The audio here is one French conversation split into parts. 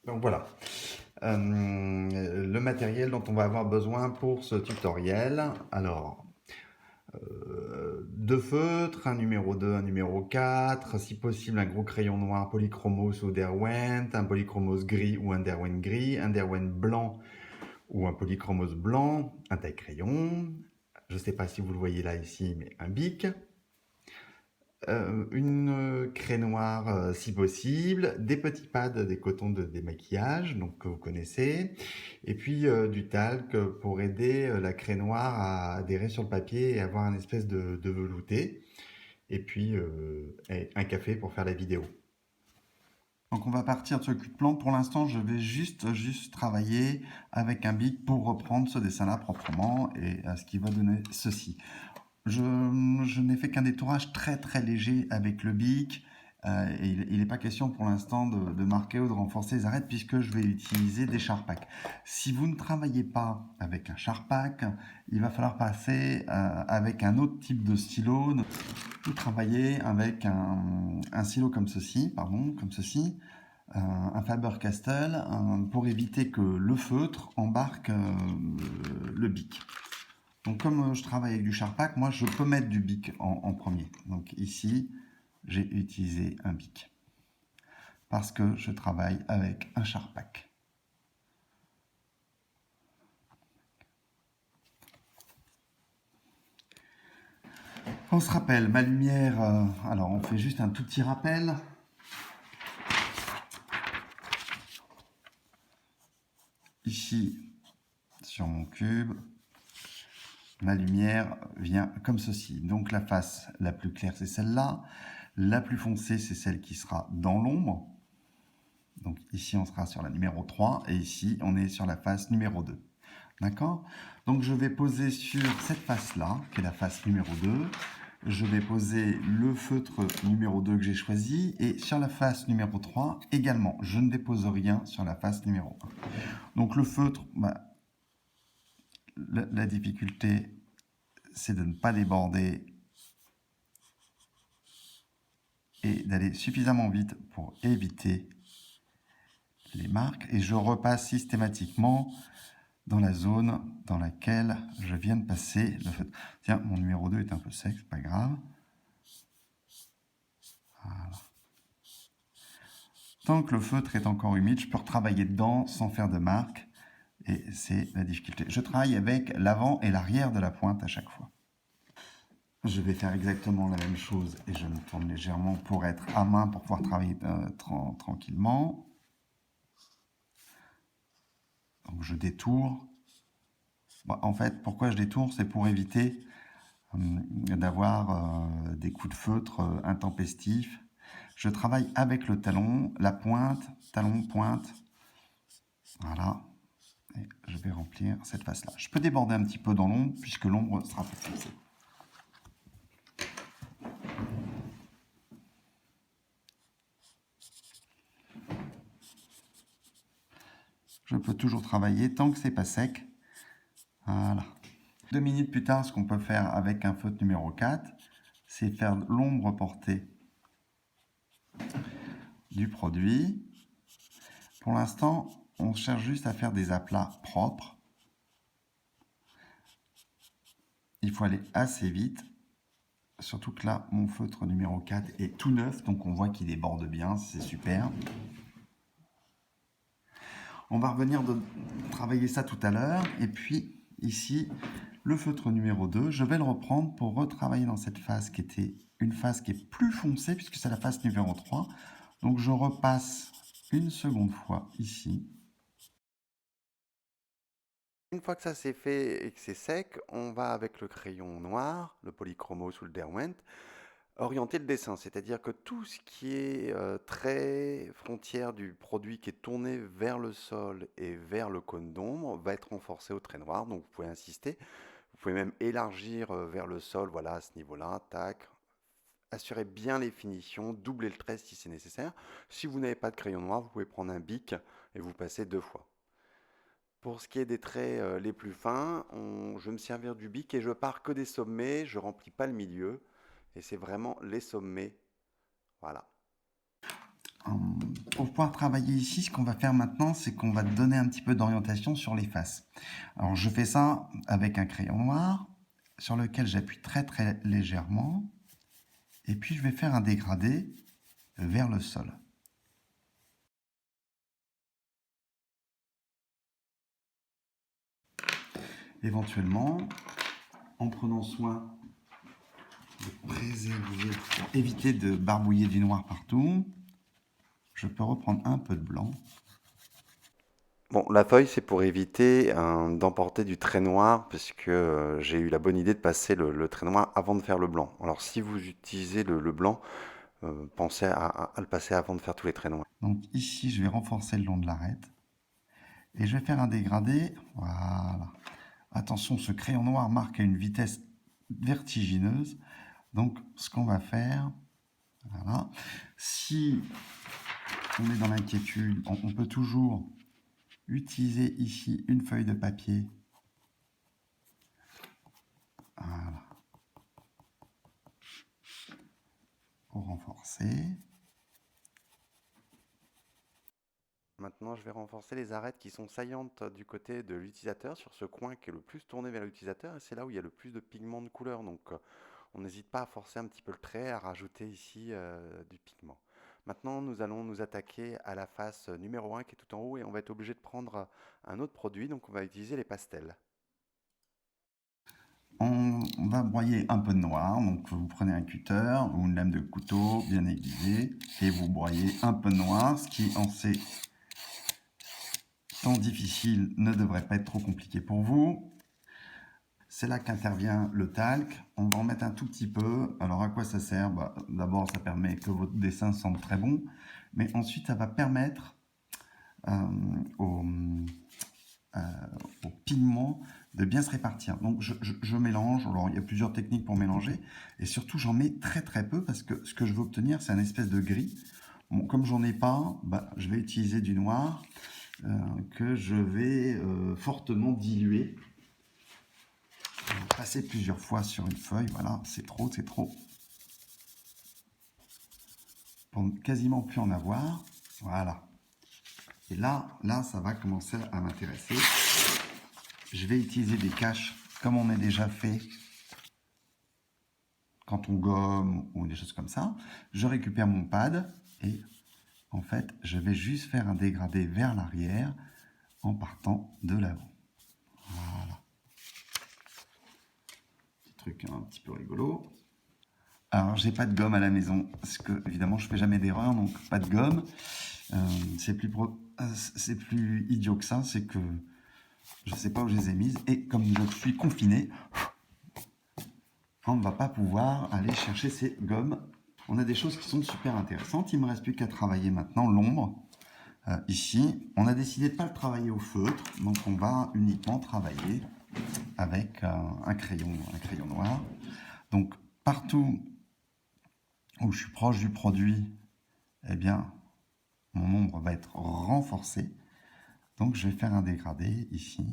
Donc voilà, le matériel dont on va avoir besoin pour ce tutoriel. Alors, deux feutres, un numéro 2, un numéro 4, si possible un gros crayon noir polychromos ou Derwent, un polychromos gris ou un Derwent gris, un Derwent blanc ou un polychromos blanc, un taille-crayon, je ne sais pas si vous le voyez là ici, mais un bic, une craie noire si possible, des petits pads, des cotons de démaquillage, donc que vous connaissez, et puis du talc pour aider la craie noire à adhérer sur le papier et avoir un espèce de velouté, et puis et un café pour faire la vidéo. Donc on va partir de ce cul de plan. Pour l'instant, je vais juste travailler avec un bic pour reprendre ce dessin-là proprement et ce qui va donner ceci. Je n'ai fait qu'un détourage très très léger avec le bic. Et il n'est pas question pour l'instant de marquer ou de renforcer les arêtes puisque je vais utiliser des Charpak. Si vous ne travaillez pas avec un Charpak, il va falloir passer avec un autre type de stylo. Vous travaillez avec un stylo comme ceci, un Faber-Castell, pour éviter que le feutre embarque le bic. Donc comme je travaille avec du Charpak, moi je peux mettre du bic en premier. Donc ici, j'ai utilisé un bic. Parce que je travaille avec un Charpak. On se rappelle, ma lumière, alors on fait juste un tout petit rappel. Ici, sur mon cube, ma lumière vient comme ceci. Donc la face la plus claire, c'est celle-là. La plus foncée, c'est celle qui sera dans l'ombre. Donc ici, on sera sur la numéro 3 et ici, on est sur la face numéro 2. D'accord? Donc je vais poser sur cette face-là, qui est la face numéro 2. Je vais poser le feutre numéro 2 que j'ai choisi et sur la face numéro 3 également. Je ne dépose rien sur la face numéro 1. Donc le feutre, la difficulté, c'est de ne pas déborder et d'aller suffisamment vite pour éviter les marques. Et je repasse systématiquement dans la zone dans laquelle je viens de passer le feutre. Tiens, mon numéro 2 est un peu sec, c'est pas grave. Voilà. Tant que le feutre est encore humide, je peux retravailler dedans sans faire de marque. Et c'est la difficulté. Je travaille avec l'avant et l'arrière de la pointe à chaque fois. Je vais faire exactement la même chose et je me tourne légèrement pour être à main, pour pouvoir travailler tranquillement. Donc je détourne. En fait, pourquoi je détourne? C'est pour éviter d'avoir des coups de feutre intempestifs. Je travaille avec le talon, la pointe, talon, pointe. Voilà. Et je vais remplir cette face-là. Je peux déborder un petit peu dans l'ombre, puisque l'ombre sera plus foncée. Je peux toujours travailler tant que c'est pas sec. Voilà. 2 minutes plus tard, ce qu'on peut faire avec un feutre numéro 4, c'est faire l'ombre portée du produit. Pour l'instant, on cherche juste à faire des aplats propres. Il faut aller assez vite. Surtout que là, mon feutre numéro 4 est tout neuf, donc on voit qu'il déborde bien, c'est super. On va revenir de travailler ça tout à l'heure. Et puis, ici, le feutre numéro 2, je vais le reprendre pour retravailler dans cette face qui était une face qui est plus foncée, puisque c'est la face numéro 3. Donc, je repasse une seconde fois ici. Une fois que ça c'est fait et que c'est sec, on va avec le crayon noir, le polychromos ou le Derwent, orienter le dessin, c'est-à-dire que tout ce qui est trait, frontière du produit qui est tourné vers le sol et vers le cône d'ombre va être renforcé au trait noir, donc vous pouvez insister. Vous pouvez même élargir vers le sol, voilà, à ce niveau-là, tac. Assurez bien les finitions, doublez le trait si c'est nécessaire. Si vous n'avez pas de crayon noir, vous pouvez prendre un bic et vous passez 2 fois. Pour ce qui est des traits les plus fins, je vais me servir du bic et je pars que des sommets, je remplis pas le milieu. Et c'est vraiment les sommets. Voilà. pour pouvoir travailler ici, ce qu'on va faire maintenant, c'est qu'on va donner un petit peu d'orientation sur les faces. Alors, je fais ça avec un crayon noir sur lequel j'appuie très très légèrement. Et puis, je vais faire un dégradé vers le sol. Éventuellement, en prenant soin de préserver, pour éviter de barbouiller du noir partout, je peux reprendre un peu de blanc. Bon, la feuille, c'est pour éviter d'emporter du trait noir, puisque j'ai eu la bonne idée de passer le trait noir avant de faire le blanc. Alors, si vous utilisez le blanc, pensez à le passer avant de faire tous les traits noirs. Donc ici, je vais renforcer le long de l'arête. Et je vais faire un dégradé. Voilà. Attention, ce crayon noir marque à une vitesse vertigineuse. Donc, ce qu'on va faire, voilà. Si on est dans l'inquiétude, on peut toujours utiliser ici une feuille de papier. Voilà. Pour renforcer. Maintenant, je vais renforcer les arêtes qui sont saillantes du côté de l'utilisateur, sur ce coin qui est le plus tourné vers l'utilisateur, et c'est là où il y a le plus de pigments de couleur. Donc, on n'hésite pas à forcer un petit peu le trait, à rajouter ici du pigment. Maintenant, nous allons nous attaquer à la face numéro 1 qui est tout en haut, et on va être obligé de prendre un autre produit, donc on va utiliser les pastels. On va broyer un peu de noir, donc vous prenez un cutter ou une lame de couteau bien aiguisée et vous broyez un peu de noir, ce qui en ces temps difficiles ne devrait pas être trop compliqué pour vous. C'est là qu'intervient le talc. On va en mettre un tout petit peu. Alors à quoi ça sert? D'abord, ça permet que votre dessin semble très bon, mais ensuite, ça va permettre euh, au, euh, au pigment de bien se répartir. Donc je mélange. Alors il y a plusieurs techniques pour mélanger, et surtout j'en mets très très peu parce que ce que je veux obtenir, c'est un espèce de gris. Bon, comme j'en ai pas, je vais utiliser du noir que je vais fortement diluer. Passer plusieurs fois sur une feuille, voilà, c'est trop, c'est trop. Pour ne quasiment plus en avoir, voilà. Et là, ça va commencer à m'intéresser. Je vais utiliser des caches comme on a déjà fait quand on gomme ou des choses comme ça. Je récupère mon pad et en fait, je vais juste faire un dégradé vers l'arrière en partant de l'avant. Voilà. Petit truc un petit peu rigolo. Alors, j'ai pas de gomme à la maison parce que, évidemment, je fais jamais d'erreur, donc pas de gomme. C'est plus idiot que ça, c'est que je sais pas où je les ai mises et comme je suis confiné, on ne va pas pouvoir aller chercher ces gommes. On a des choses qui sont super intéressantes. Il me reste plus qu'à travailler maintenant l'ombre. Ici, on a décidé de ne pas le travailler au feutre, donc on va uniquement travailler avec un crayon noir. Donc partout où je suis proche du produit, eh bien, mon ombre va être renforcée. Donc je vais faire un dégradé ici.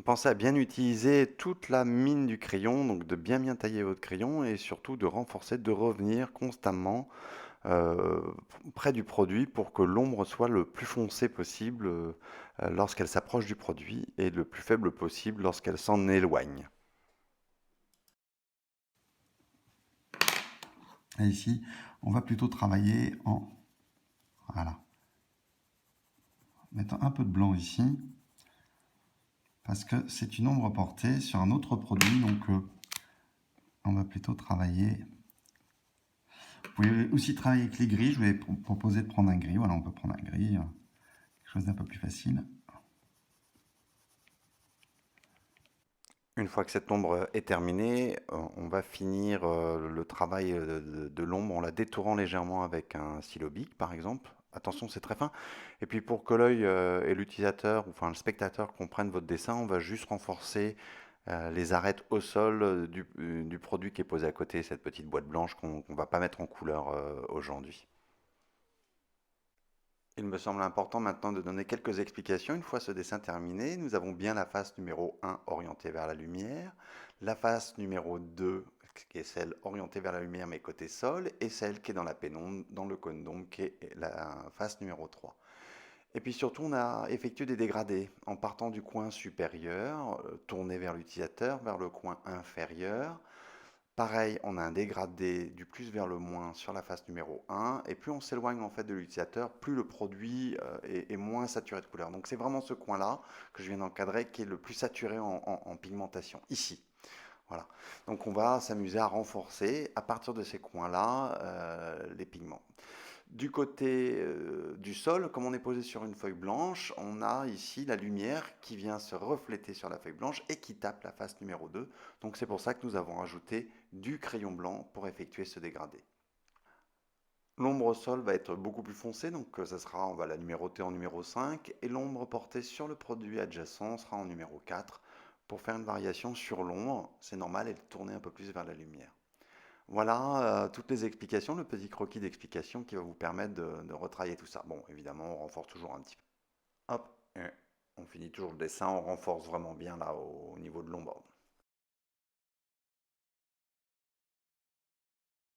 Pensez à bien utiliser toute la mine du crayon, donc de bien tailler votre crayon et surtout de renforcer, de revenir constamment euh, près du produit pour que l'ombre soit le plus foncé possible lorsqu'elle s'approche du produit et le plus faible possible lorsqu'elle s'en éloigne. Et ici, on va plutôt travailler en... Voilà. Mettant un peu de blanc ici. Parce que c'est une ombre portée sur un autre produit. Donc, on va plutôt travailler... Vous pouvez aussi travailler avec les gris. Je vais proposer de prendre un gris. Voilà, on peut prendre un gris. Quelque chose d'un peu plus facile. Une fois que cette ombre est terminée, on va finir le travail de l'ombre en la détourant légèrement avec un stylo bic par exemple. Attention, c'est très fin. Et puis pour que l'œil et l'utilisateur, enfin le spectateur comprennent votre dessin, on va juste renforcer les arêtes au sol du produit qui est posé à côté, cette petite boîte blanche qu'on ne va pas mettre en couleur aujourd'hui. Il me semble important maintenant de donner quelques explications. Une fois ce dessin terminé, nous avons bien la face numéro 1 orientée vers la lumière, la face numéro 2 qui est celle orientée vers la lumière mais côté sol, et celle qui est dans la pénombre, dans le cône d'ombre, qui est la face numéro 3. Et puis surtout, on a effectué des dégradés en partant du coin supérieur, tourné vers l'utilisateur, vers le coin inférieur. Pareil, on a un dégradé du plus vers le moins sur la face numéro 1, et plus on s'éloigne en fait de l'utilisateur, plus le produit est moins saturé de couleur. Donc c'est vraiment ce coin-là que je viens d'encadrer qui est le plus saturé en pigmentation, ici. Voilà. Donc on va s'amuser à renforcer à partir de ces coins-là les pigments. Du côté du sol, comme on est posé sur une feuille blanche, on a ici la lumière qui vient se refléter sur la feuille blanche et qui tape la face numéro 2. Donc c'est pour ça que nous avons rajouté du crayon blanc pour effectuer ce dégradé. L'ombre au sol va être beaucoup plus foncée, donc ça sera, on va la numéroter en numéro 5, et l'ombre portée sur le produit adjacent sera en numéro 4 pour faire une variation sur l'ombre. C'est normal, elle est tournée un peu plus vers la lumière. Voilà toutes les explications, le petit croquis d'explication qui va vous permettre de retravailler tout ça. Bon, évidemment, on renforce toujours un petit peu. Hop, et on finit toujours le dessin, on renforce vraiment bien là au niveau de l'ombre.